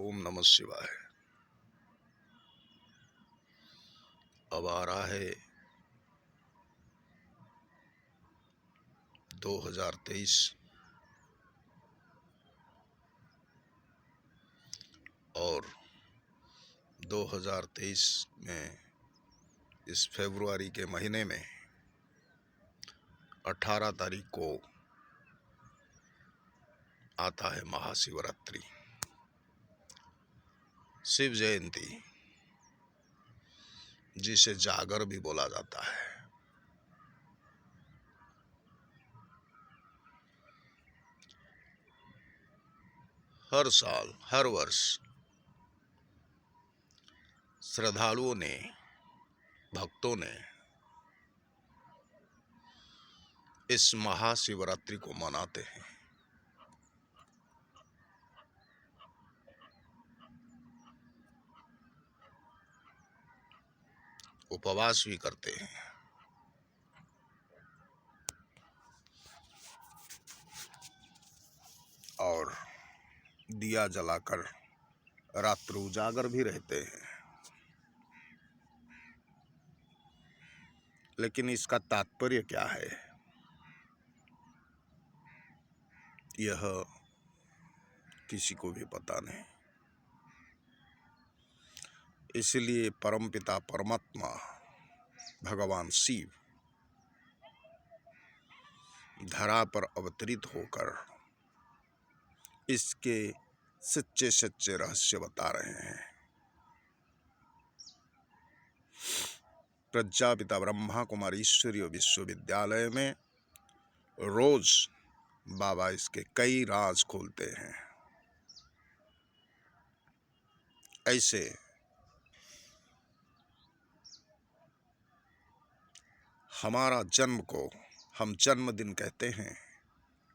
ओम नमः शिवाय। अब आ रहा है 2023 और 2023 में इस फरवरी के महीने में 18 तारीख को आता है महाशिवरात्रि, शिव जयंती, जिसे जागर भी बोला जाता है। हर साल हर वर्ष श्रद्धालुओं ने, भक्तों ने इस महाशिवरात्रि को मनाते हैं। उपवास भी करते हैं और दिया जलाकर रात्र उजागर भी रहते हैं। लेकिन इसका तात्पर्य क्या है, यह किसी को भी पता नहीं। इसलिए परमपिता परमात्मा भगवान शिव धरा पर अवतरित होकर इसके सच्चे सच्चे रहस्य बता रहे हैं। प्रजापिता ब्रह्मा कुमारी ईश्वरीय विश्वविद्यालय में रोज बाबा इसके कई राज खोलते हैं। ऐसे हमारा जन्म को हम जन्मदिन कहते हैं,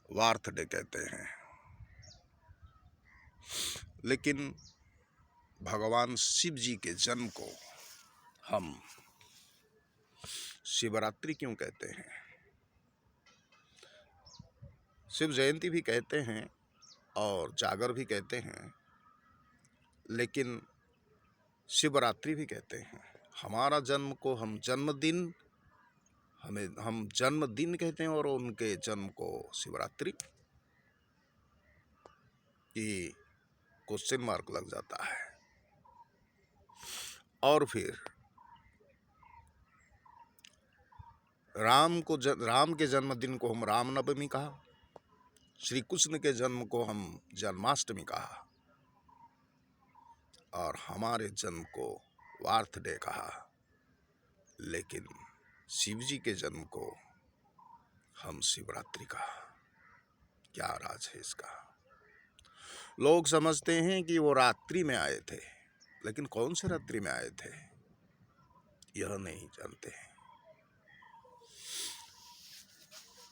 बर्थडे कहते हैं, लेकिन भगवान शिव जी के जन्म को हम शिवरात्रि क्यों कहते हैं? शिव जयंती भी कहते हैं और जागर भी कहते हैं, लेकिन शिवरात्रि भी कहते हैं। हमारा जन्म को हम जन्मदिन हम जन्मदिन कहते हैं और उनके जन्म को शिवरात्रि, ये क्वेश्चन मार्क लग जाता है। और फिर राम के जन्मदिन को हम रामनवमी कहा, श्री कृष्ण के जन्म को हम जन्माष्टमी कहा और हमारे जन्म को बर्थडे कहा। लेकिन शिव जी के जन्म को हम शिवरात्रि कहा। क्या राज है इसका? लोग समझते हैं कि वो रात्रि में आए थे, लेकिन कौन से रात्रि में आए थे यह नहीं जानते हैं।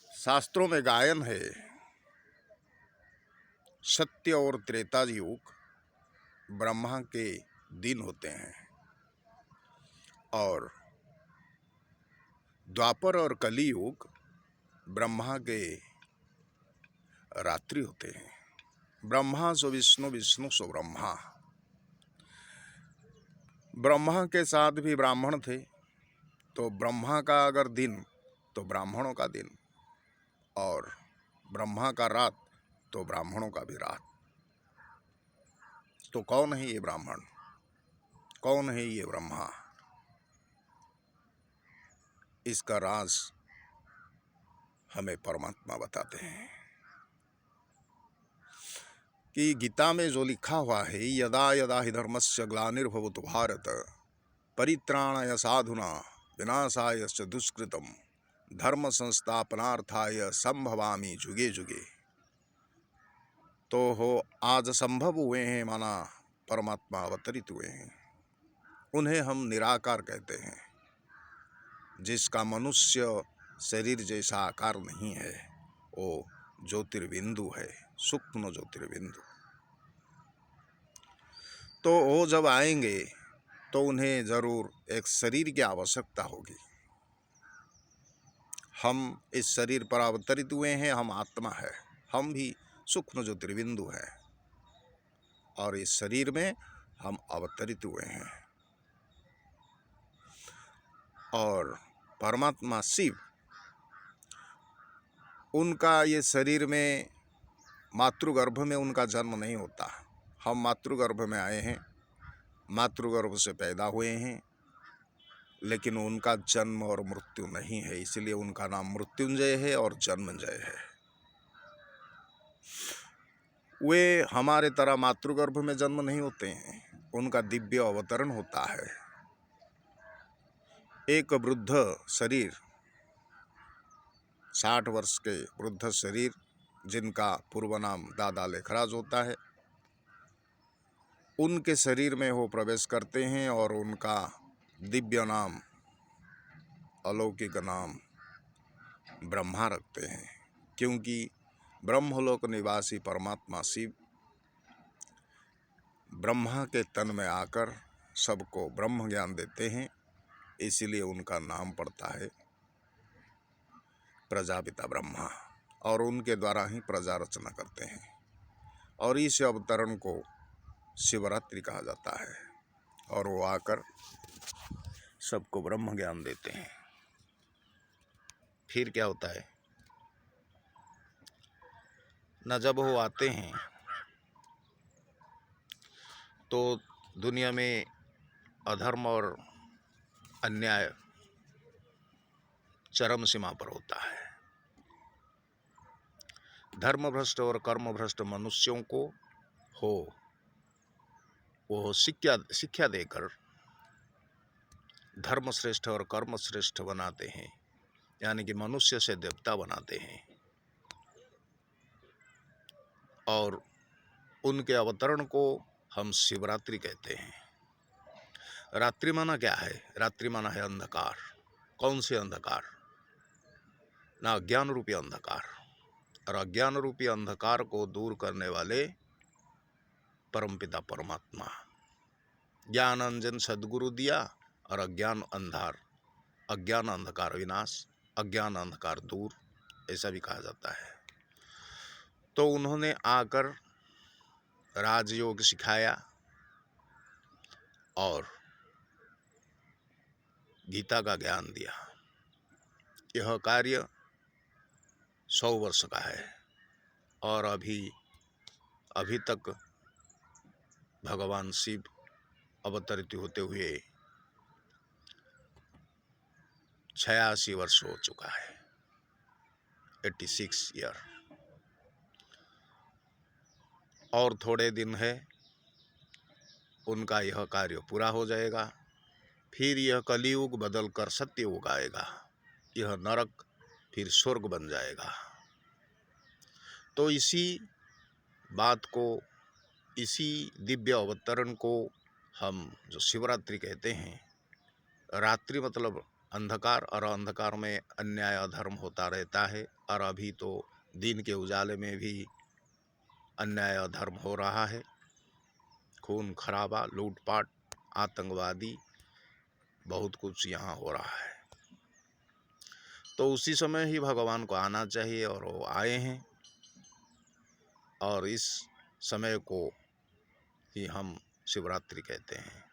शास्त्रों में गायन है, सत्य और त्रेता युग ब्रह्मा के दिन होते हैं और द्वापर और कली युग ब्रह्मा के रात्रि होते हैं। ब्रह्मा सो विष्णु, विष्णु सो ब्रह्मा। ब्रह्मा के साथ भी ब्राह्मण थे, तो ब्रह्मा का अगर दिन तो ब्राह्मणों का दिन, और ब्रह्मा का रात तो ब्राह्मणों का भी रात। तो कौन है ये ब्राह्मण, कौन है ये ब्रह्मा? इसका राज हमें परमात्मा बताते हैं कि गीता में जो लिखा हुआ है, यदा यदा हि धर्मस्य ग्लानिर्भवतु भारत परित्राणाय साधुना विनाशाय च दुष्कृतम धर्म संस्थापनार्थाय संभवामि जुगे जुगे। तो हो आज संभव हुए हैं, माना परमात्मा अवतरित हुए हैं। उन्हें हम निराकार कहते हैं, जिसका मनुष्य शरीर जैसा आकार नहीं है, वो ज्योतिर्बिंदु है, सूक्ष्म ज्योतिर्बिंदु। तो वो जब आएंगे तो उन्हें जरूर एक शरीर की आवश्यकता होगी। हम इस शरीर पर अवतरित हुए हैं, हम आत्मा है, हम भी सूक्ष्म ज्योतिर्बिंदु है। और इस शरीर में हम अवतरित हुए हैं। और परमात्मा शिव, उनका ये शरीर में मातृगर्भ में उनका जन्म नहीं होता। हम मातृगर्भ में आए हैं, मातृगर्भ से पैदा हुए हैं, लेकिन उनका जन्म और मृत्यु नहीं है, इसलिए उनका नाम मृत्युंजय है और जन्मंजय है। वे हमारे तरह मातृगर्भ में जन्म नहीं होते हैं, उनका दिव्य अवतरण होता है। एक वृद्ध शरीर, 60 वर्ष के वृद्ध शरीर, जिनका पूर्व नाम दादा लेखराज होता है, उनके शरीर में वो प्रवेश करते हैं और उनका दिव्य नाम, अलौकिक नाम ब्रह्मा रखते हैं, क्योंकि ब्रह्मलोक निवासी परमात्मा शिव ब्रह्मा के तन में आकर सबको ब्रह्म ज्ञान देते हैं, इसीलिए उनका नाम पड़ता है प्रजापिता ब्रह्मा, और उनके द्वारा ही प्रजा रचना करते हैं। और इस अवतरण को शिवरात्रि कहा जाता है, और वो आकर सबको ब्रह्म ज्ञान देते हैं। फिर क्या होता है न, जब वो आते हैं तो दुनिया में अधर्म और अन्याय चरम सीमा पर होता है। धर्म भ्रष्ट और कर्म भ्रष्ट मनुष्यों को वो शिक्षा देकर धर्म श्रेष्ठ और कर्म श्रेष्ठ बनाते हैं, यानी कि मनुष्य से देवता बनाते हैं। और उनके अवतरण को हम शिवरात्रि कहते हैं। रात्रि माना क्या है? रात्रि माना है अंधकार। कौन से अंधकार? ना अज्ञान रूपी अंधकार, और अज्ञान रूपी अंधकार को दूर करने वाले परमपिता परमात्मा। ज्ञान अंजन सद्गुरु दिया और अज्ञान अंधकार विनाश, अज्ञान अंधकार दूर, ऐसा भी कहा जाता है। तो उन्होंने आकर राजयोग सिखाया और गीता का ज्ञान दिया। यह कार्य 100 वर्ष का है, और अभी तक भगवान शिव अवतरित होते हुए 86 वर्ष हो चुका है, 86 ईयर। और थोड़े दिन है, उनका यह कार्य पूरा हो जाएगा। फिर यह कलियुग बदल कर सत्ययुग आएगा, यह नरक फिर स्वर्ग बन जाएगा। तो इसी बात को, इसी दिव्य अवतरण को हम जो शिवरात्रि कहते हैं, रात्रि मतलब अंधकार, और अंधकार में अन्याय अधर्म होता रहता है। और अभी तो दिन के उजाले में भी अन्याय अधर्म हो रहा है, खून खराबा, लूटपाट, आतंकवादी, बहुत कुछ यहाँ हो रहा है। तो उसी समय ही भगवान को आना चाहिए, और वो आए हैं। और इस समय को ही हम शिवरात्रि कहते हैं।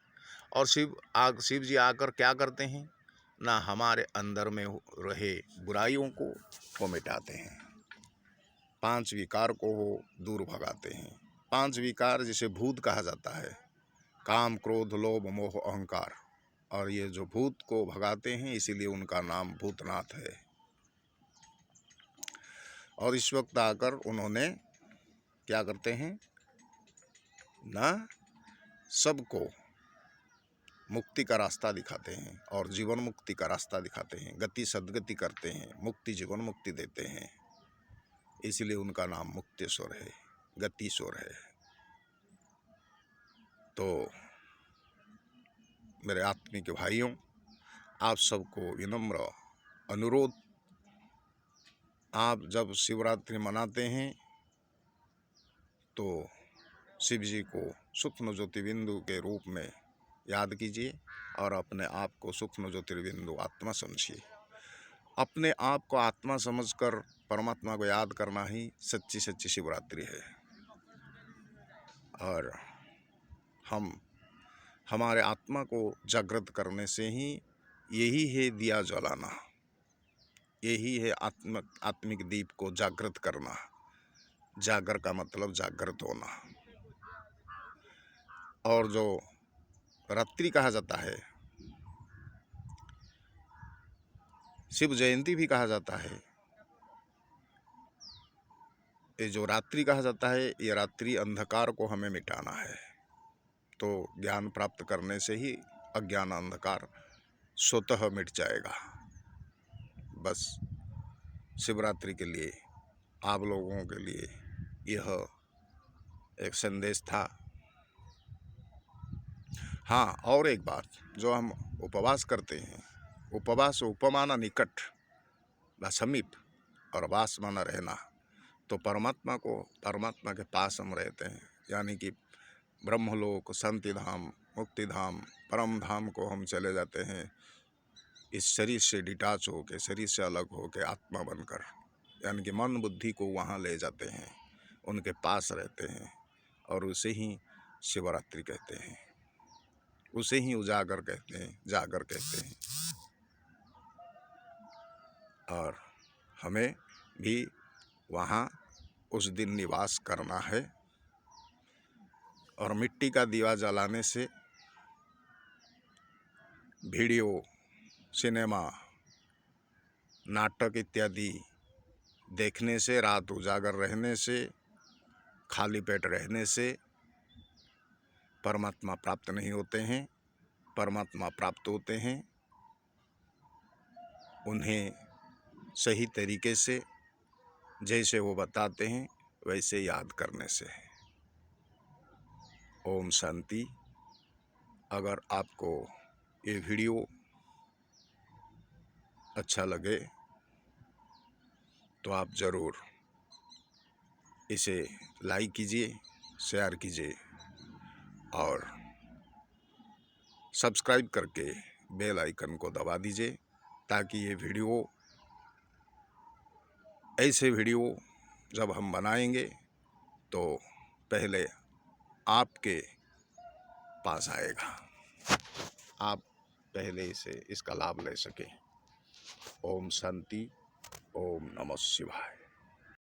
और शिव जी आकर क्या करते हैं ना, हमारे अंदर में रहे बुराइयों को वो मिटाते हैं, 5 विकार को वो दूर भगाते हैं। 5 विकार जिसे भूत कहा जाता है, काम, क्रोध, लोभ, मोह, अहंकार, और ये जो भूत को भगाते हैं, इसीलिए उनका नाम भूतनाथ है। और इस वक्त आकर उन्होंने क्या करते हैं ना, सबको मुक्ति का रास्ता दिखाते हैं, और जीवन मुक्ति का रास्ता दिखाते हैं, गति सद्गति करते हैं, मुक्ति जीवन मुक्ति देते हैं। इसलिए उनका नाम मुक्तेश्वर है, गतिश्वर है। तो मेरे आत्मिक भाइयों, आप सबको विनम्र अनुरोध, आप जब शिवरात्रि मनाते हैं तो शिव जी को सूक्ष्म ज्योतिर्बिंदु के रूप में याद कीजिए, और अपने आप को सूक्ष्म ज्योतिर्बिंदु आत्मा समझिए। अपने आप को आत्मा समझकर परमात्मा को याद करना ही सच्ची शिवरात्रि है। और हम हमारे आत्मा को जागृत करने से ही, यही है दिया जलाना, यही है आत्मिक दीप को जागृत करना। जागर का मतलब जागृत होना। और जो रात्रि कहा जाता है, शिव जयंती भी कहा जाता है, ये जो रात्रि कहा जाता है, ये रात्रि अंधकार को हमें मिटाना है। तो ज्ञान प्राप्त करने से ही अज्ञान अंधकार स्वतः मिट जाएगा। बस शिवरात्रि के लिए आप लोगों के लिए यह एक संदेश था। हाँ, और एक बात, जो हम उपवास करते हैं, उपवास उपमाना निकट व समीप और वास माना रहना। तो परमात्मा के पास हम रहते हैं, यानी कि ब्रह्मलोक, शांति धाम, मुक्ति धाम, परम धाम को हम चले जाते हैं। इस शरीर से डिटैच होके, शरीर से अलग होके आत्मा बनकर, यानी कि मन बुद्धि को वहाँ ले जाते हैं, उनके पास रहते हैं। और उसे ही शिवरात्रि कहते हैं, उसे ही उजागर कहते हैं, जागर कहते हैं। और हमें भी वहाँ उस दिन निवास करना है। और मिट्टी का दिवा जलाने से, वीडियो, सिनेमा, नाटक इत्यादि देखने से, रात उजागर रहने से, खाली पेट रहने से परमात्मा प्राप्त नहीं होते हैं। परमात्मा प्राप्त होते हैं उन्हें सही तरीके से, जैसे वो बताते हैं वैसे याद करने से। ओम शांति। अगर आपको ये वीडियो अच्छा लगे तो आप ज़रूर इसे लाइक कीजिए, शेयर कीजिए और सब्सक्राइब करके बेल आइकन को दबा दीजिए, ताकि ये वीडियो, ऐसे वीडियो जब हम बनाएंगे तो पहले आपके पास आएगा, आप पहले इसका लाभ ले सकें। ओम शांति। ओम नमः शिवाय।